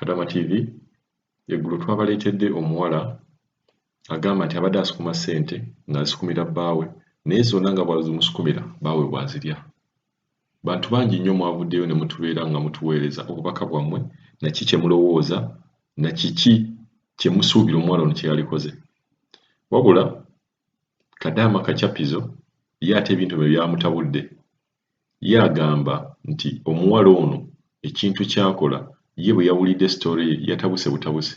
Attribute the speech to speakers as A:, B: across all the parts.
A: Kadama TV eggulo twabaleetedde omuwala agamba nti abadde asukuma ssente ng'azisukumira bbaawe naye zonna nga bw'azimusukumira bbaawe bw'azirya. Bantu bangi nnyo mwavuddeyo ne mutubeera nga mutuweereza obubaka bwammwe na ki kye mulowooza na kiki kye musuubira omuwala ono kye yalikoze. Wabula Kadaama Kacappizo ye ate ebintu bye byamutabudde. Ye agamba nti omuwala ono ekintu ky'akola ye bwe yawulidde sitoori ye yatabuse butabuse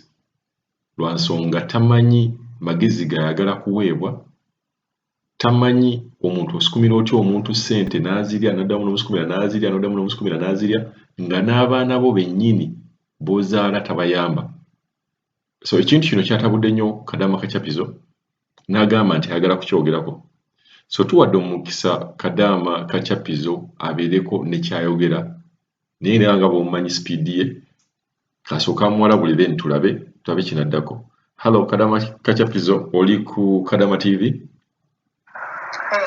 A: lwa nsonga tamanyi magezi g'ayagala kuweebwa, tamanyi omuntu osukumira otya omuntu ssente n'azirya n'addamu n'omusukumira n'azirya n'oddamu n'omusukumira n'azirya nga n'abaana bo bennyini b'ozaala tabayamba. So ekintu kino kyatabudde nnyo Kadaama Kacappizo n'agamba nti ayagala kukyogerako. So tuwadde omukisa Kadaama Kacappizo abeereko ne kyayogera naye era nga bw'omumanyi sipiidi ye kasooka muwalabule then tulabe kinaddako. Hello Kadaama Kacappizo, oli ku Kadaama TV?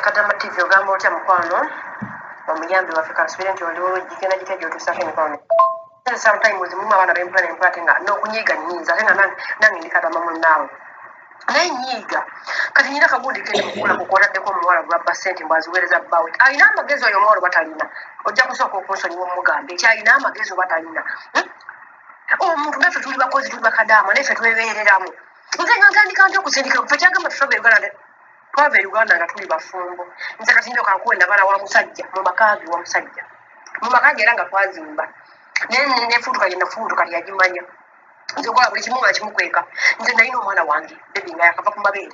B: Kadaama TV ogamba otya mukwano omuyambi waffe kansubire nti oliwo gigenda gitya gy'otuusako emikono. Sometimes mulimu abaana b'empula ate nga n'okunyiiga nnyinza ate nga nange ndi Kadaama munnaawe naye nyiiga kati nyina kagundi kende kukula kukwataddeko omuwala gwabba ssente mbwaziweereza bbaawe alina amagezi oyo omuwala oba talina ojja kusooka okunsonyiwa omugamba eki alina amagezi oba talina. Omuntu naffe tuli bakozi tuli bakadaama naffe twebeereramu nze nga ntandika nti okusindika fe kyagamba tutava Uganda twava e Uganda nga tuli bafumbo nze kati njoka nkuwe ndabala wa musajja mu maka ge wa musajja mu maka ge era nga twazimba naye nefuutuka gye nafuutuka lyagimanya nze kola buli kimu nga kimukweka nze nalina omwana wange bebi nga yakava ku mabeere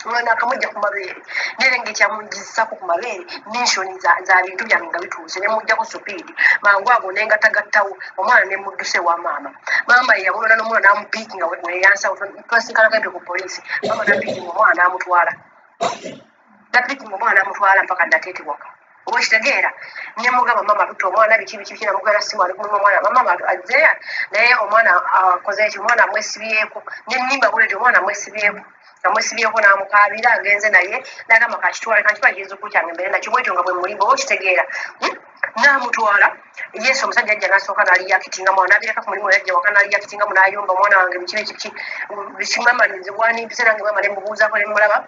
B: omwana akamujja ku mabeere nerenge ekyamunjizisako ku mabeere n'enshoni za bintu byange nga bituuse nemujjako supiidi mangu ago nengatagattawo omwana nemudduse wa maama maama yeyamulona n'omwana namupiikinga weyansa twasinkanakedde ku poliisi maama napiikinga omwana namutwala mpaka nateetebwaka oba kitegeera nemugamba mama tutta omwana biki namugala simu ali kumuma omwana mama azeya naye omwana akoze ekyo omwana amwesibyeko nenimba buleti omwana amwesibyeko namukaabira agenze naye nagamba kakitwale kankitwale kizuku kyange mbere nakyo bwetyo nga bwe mulimba oba kitegeera namutwala yesu omusajja ajja nasooka naliyakitinga mwana nabireka ku mulimu yajja waka naliyakitinga munayumba omwana wange biki bikimamalizibwanimpise nange mama nemubuuzako nemulaba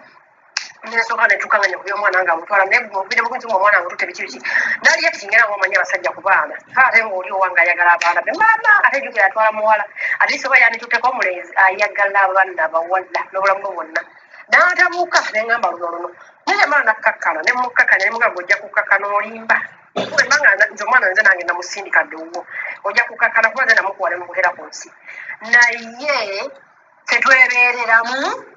B: nesooka netukanganya kuby omwana nga amutwala nayeobudde bukunzima omwana wange tutte biki nali yakitingera ngaomanyi abasajja ku baana ate ngaoli owange ayagala abaana be mama ate jjukira atwala muwala ate soba yanitutteko omulenzi ayagala abaana bawala n'obulamu bwe bwonna n'atabuuka neŋŋamba luno naye amala nakkakkana nemukakkanya nemugamba ojja kukakkana olimba embanga nze omwana nze nange namusindika ddewuwo ojja kukakkana kuba nze namukuwa nemubukera ku nsi naye tetwebeereramu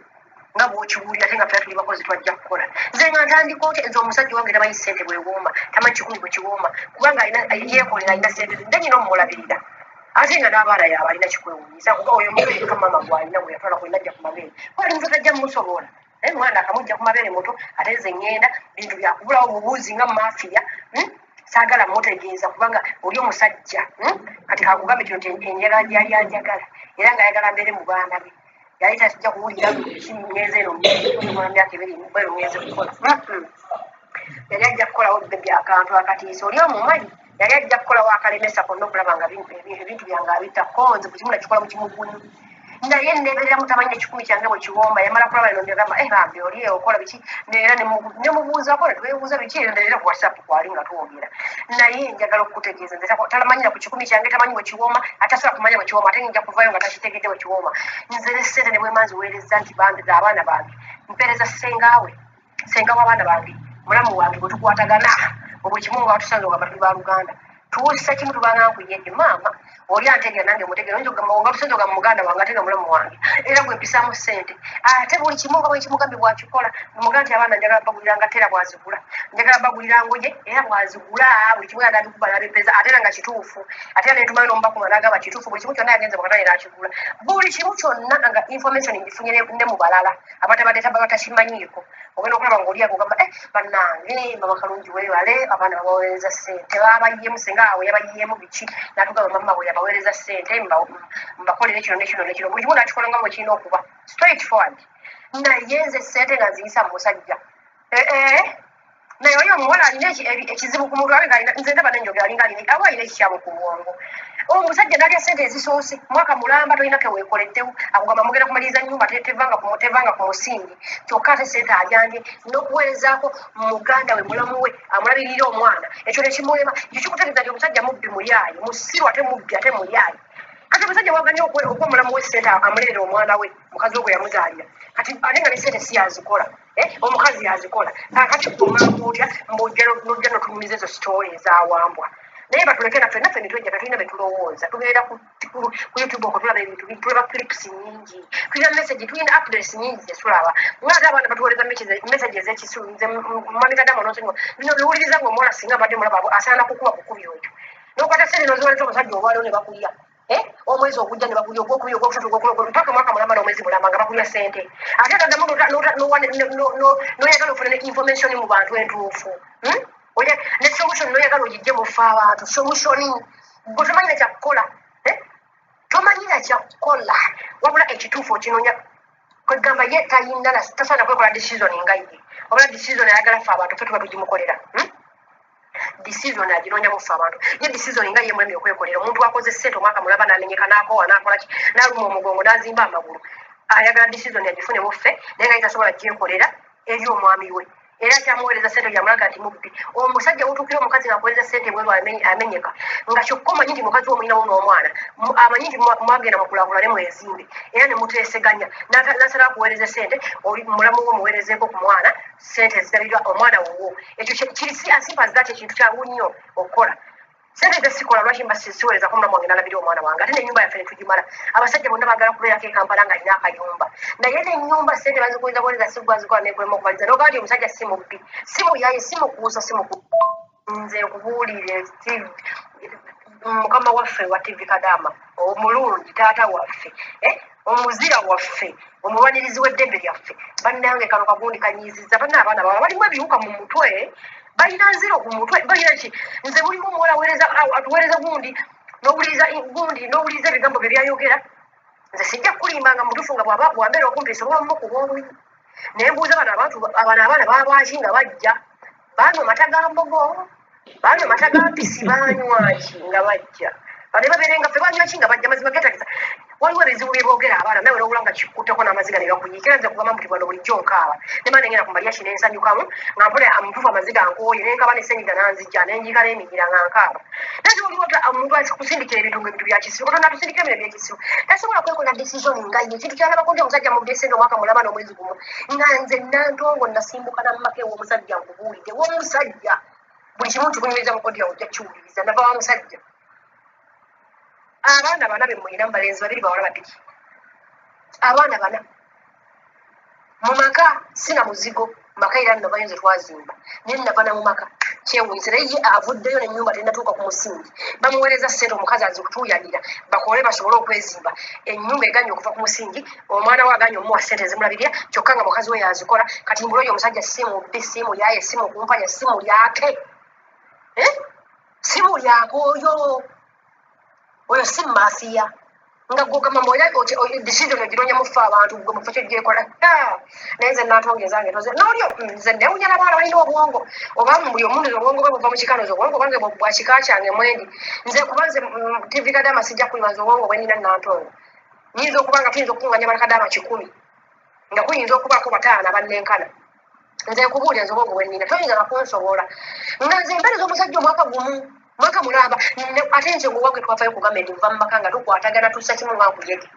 B: nga bw'okiwulira ate nga ffe tuli bakozi twajja kukola nze nga ntandika otya nze omusajja wange tamanyi ssente bwewooma tamanyi kikumi bwe kiwooma kubanga yeekolera alina ssente nze nyina omulabirira ate nga n'abaana yaaba alina kikwewuunyisa kuba oyo omubeere ka mama gw'alina bwe yatwala kwena ajja ku mabeere kwali muntu tajja mumusobola naye mwana akamujja ku mabeere muto ate nze ŋŋenda bintu byakubulawo bubuuzi nga mafiya saagala mutegeeza kubanga oli omusajja kati kakugambe kino nti enjagala gyali anjagala era ng'ayagala mbeere mu baana be yali tajja kuwulira kimugeze eno myaka ebiri ngeze kukola yali ajja kukolawo byakantu akatiisa oli omumanyi yali ajja kukolawo akalemesa konna okulaba nga ebintu byange abittako nze buli kimu nakikola mu kimugunyu naye nebeerera mutamanyi ekikumi kyange bwe kiwomba yamala kulaba eno negamba bambi oli okola biki era nemubuuzako netwebuuza biki era ku whatsapp kwali nga twogera naye njagala okukutegeeza nze talamanyira ku kikumi kyange tamanyi bwe kiwoma atasobola kumanya bwe kiwoma ate nja kuvayo nga takitegedde bwe kiwoma nze nesente ne bwemanziweereza nti abaana bange mpeereza senga w'abaana bange mulamu wange bwe tukwatagana obwe kimu nga tusanze ogamba tuli baluganda tuwusa kimu tubanga nkuyedde maama oli antegera nange mutegera oyinza okugamba nga tusanze ogamba muganda wange ate nga mulamu wange era gwe mpisaamu ssente ate buli kimu nga bwe kimugambi bwakikola muga nti abaana njagala baguliranga tera bwazigula njagala bagulira ngoye era bwazigula buli kimu yandabikuba nabipeza ate era nga kituufu ate era netumanyi n'omubakuma nagamba kituufu buli kimu kyonna yagenze bakatale nakigula buli kimu kyonna nga information ngifunye ne mu balala abatabadde batakimanyiiko ogenda okulaba ngaoli agogamba bannange mama kalungi weebale abaana babaweereza ssente babayiyemu senga awe yabayiyemu biki natugamba mama bwe yabaweereza ssente mbakolere kino nekino buli kimu nakikola nga bwe kirina okuba straight forward naye nze ssente nga nziyisa mu musajja naye oyo omuwala alina ekizibu ku muntu abenga nze ndaba nenjogera alinga aba alina ekikyabo ku bwongo omusajja nalya sente ezisoose mwaka mulamba tolina keweekoleddewo akugamba mugenda kumaliriza nnyumba tevanga ku musingi kyokka ate sente alyandye n'okuweerezaako muganda we mulamu we amulabirira omwana ekyo nekimulema ekyo kikutegeeza nti omusajja mubbi mulyayi musiru ate mubbi ate mulyayi kati omusajja waganye okuba omulamu we sente amulerera omwana we mukazi we gwe yamuzaalira kati ate nga ne sente si yazikola omukazi yazikola kakati omanga otya nojja notulumiza ezo sitooli ezawambwa naye batuleke naffe nitwejja tetulina betulowooza tubeera ku youtube okwo tulaba ebintu tulaba clips nyingi tulina message tulina updates nyingi zetulaba ngaate abaana batuweereza message ez'ekisiru nze mamikadama nosonyiwa bino biwuliriza nga omuwala singa badde mulaba asaana kukuba bukubi oyo nokwata sente noziwaleta omusajja olwaliwo ne bakulya omwezi ogujja ne bakulya ogwokubiri ogwokusatu ogwokuna mpaka mwaka mulamba n'omwezi mulamba nga bakulya sente ate taddamu noyagala ofuna ne information mu bantu entuufu oye ne solution noyagala ogijje mufe abantu solution gwe tomanyira kyakukola tomanyira kyakukola wabula ekituufu okinonya kwegamba ye tayina tasaana kwekola decision nga ye wabula decision ayagala fe abantu fe tuba tugimukolera decision aginonya mufe abantu ye decision nga ye mwemi okwekolera omuntu akoze sente omwaka mulaba namenyeka nakowa nakola ki naluma omugongo nazimba amagulu ayagala decision agifune mufe naye nga tasobola gyekolera eri omwami we era kyamuweereza sente gyamulaga nti mubbi omusajja wotuukira omukazi ngakuweereza sente bweru amenyeka nga kyokka omanyi nti mukazi womulinawo n'omwana amanyi nti mwagenda mukulaakulane mwezimbe era ne muteeseganya nasala akuweereza sente mulamu wo muweerezeeko ku mwana sente zirabirwa omwana wowo ekyo kirisi asimpaziga ti ekintu kyangu nnyo okukola sente zesikola lwaki mba siweerezako mulamu wange nalabira omwana wange ate n'ennyumba yaffe ne tugimala abasajja bonna baagala kubeerako ekampala nga alina akayumba naye n'ennyumba sente bazikuweza kuweereza sigwazikola nekulema okubaliza nogaa nti omusajja si mubbi si muyaye si mukuusa si nze nkubuulire mukama waffe wa tv kadama omulungi taata waffe omuzira waffe omulwanirizi w'eddembe lyaffe bannange kano kagundi kanyiizizza banna abaana baba balimu ebiwuka mu mutwe balina nziro ku mutwe balina ki nze mulimu omuwala atuweereza gundi n'owuliriza ebigambo bye byayogera nze sijja kulimbanga mutufu nga bwambeera okumpiisa obamu ku bwoluyi naye mbuuza abaana babaki nga bajja banywa mata ga mbogo banywa mata ga mpisi banywaki nga bajja bane babeerenga ffe banywa ki nga bajja mazima getagisa waliwo ebizibu bye boogera abaana nawe olwobula nga kikutteko n'amaziga ne gakunyiikira nze kugamba nti bano bulijjo nkaaba ne maana ngenda kumbalya ki n'ensanyukamu nga mpole amutuufu amaziga nkooye nenkaba n'essenyiga nanzijja nenjika n'eminyira nga nkaaba naye waliwo omuntu akusindikira ebintu ngaebintu bya kisiru katonda atusindikira ebintu byekisiru tasobola kwekola decision nga ye ekintu kyalabako nti omusajja mubesende omwaka mulaba n'omwezi gumu nga nze nantongo nasimbuka nammaka ew'omusajja nkubuulidde w'omusajja buli kimu nkibunyiriza mu kodi yawe ojja kiwuliriza nava wa musajja abaana bana be mulina mubalenzi babiri bawala babiri abaana bana mu maka sina muzigo maka era navayo nze twazimba naye navana mu maka kyewunze naye ye avuddeyo n'ennyumba tennatuuka ku musingi bamuweereza sente omukazi azikutuuyanira bakole basobole okwezimba ennyumba eganye okuva ku musingi omwana we aganye omuwa sente ezimulabirira kyokka nga mukazi we yazikola kati mbula oyo omusajja simubbi simuyaye simukumpanya simulyake simulyake oyo si mafiya nga gogamba mwoya decision egironya mufe abantu gwe mufe kyogyekola naye nze natongezange toze nolyo nze newunya n'abaana balina obwongo oba buli omuntu obwongo bwe buva mu kikanozi obwongo bwange bwa kika kyange mwendi nze kuba nze tv kadama sijja kulimaza obwongo bwe nina nantongo nyinza okuba nga tuyinza okukunganya bakadama 100 nga kuyinza okubaako 5 bannenkana nze nkubuulira nze obwongo bwe nina toyinza nakunsobola nga nze mbeereza omusajja omwaka gumu mwaka mulamba ate nze ngowange twafayo ku gavumenti nva mu maka nga tukwatagana tussa kimu nga nkuyege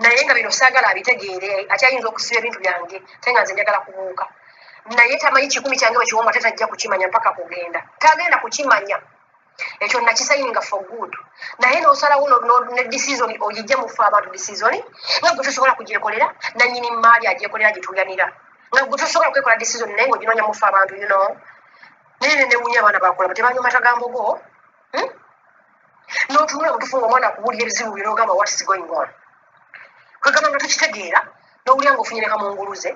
B: naye nga bino saagala abitegeere akyayinza okusiba ebintu byange ate nga nze njagala kubuuka naye tamanyi 10 kyange bwe kiwomba ate tajja kukimanya mpaka kugenda tagenda kukimanya ekyo nakisayininga for good naye n'osalawo ne decision ogijja mufe abantu decision nga gwe tosobola kugyekolera nannyini maali agyekolera gyetuyanira nga gwe tosobola kwekola decision naye ng'oginonya mufe abantu naye newunya abaana bakola tebanywa mata ga mbogo n'otunula mutufunga omwana akubuulira ebizibu bye n'ogamba what is going on kwegamba nga tukitegeera n'owulira ng'ofunye ne kamunguluze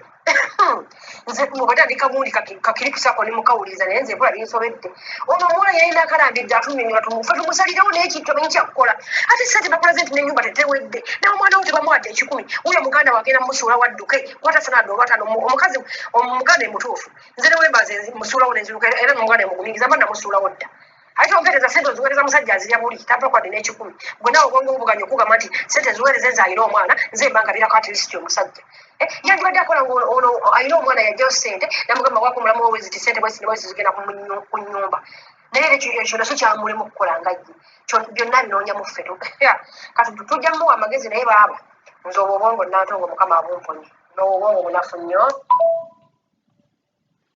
B: nze mubatandika gundi kakirikusako ne mukawuliriza naye nze ebola binsobedde ono omuwala yalina akalambidde atunyonyola tumufe tumusalirawo n'ekintu amenyi kyakukola ate sente bapulezenti n'ennyumba tetewedde ne omwana wo tebamuwadde 10 wuyo muganda wagenda musuula wadduke kwatafuna adolwatano omukazi omuganda emutuufu nze ne wembaze musuulawo nenziruka era nomuganda emugumiriza mba namusuulawo dda ate ompeereza sente oziweereza musajja azirya buli tapa kwadde n'ekikumi gwe nawe obwongo obuganya okugamba nti sente ziweereze nze ayina omwana nze mba ngabirako atirisiti omusajja yandibadde akola ono ayina omwana yajjayo sente namugamba wakumulamu weweziti sente bwesi zigenda ku nnyumba naye ekyo nakyo kyamulemu okukola nga ye byonna binoonya mu ffe kati tujja muwa amagezi naye baaba nze obwo obwongo nantongo mukama abumponye n'obwongo bunafu nnyo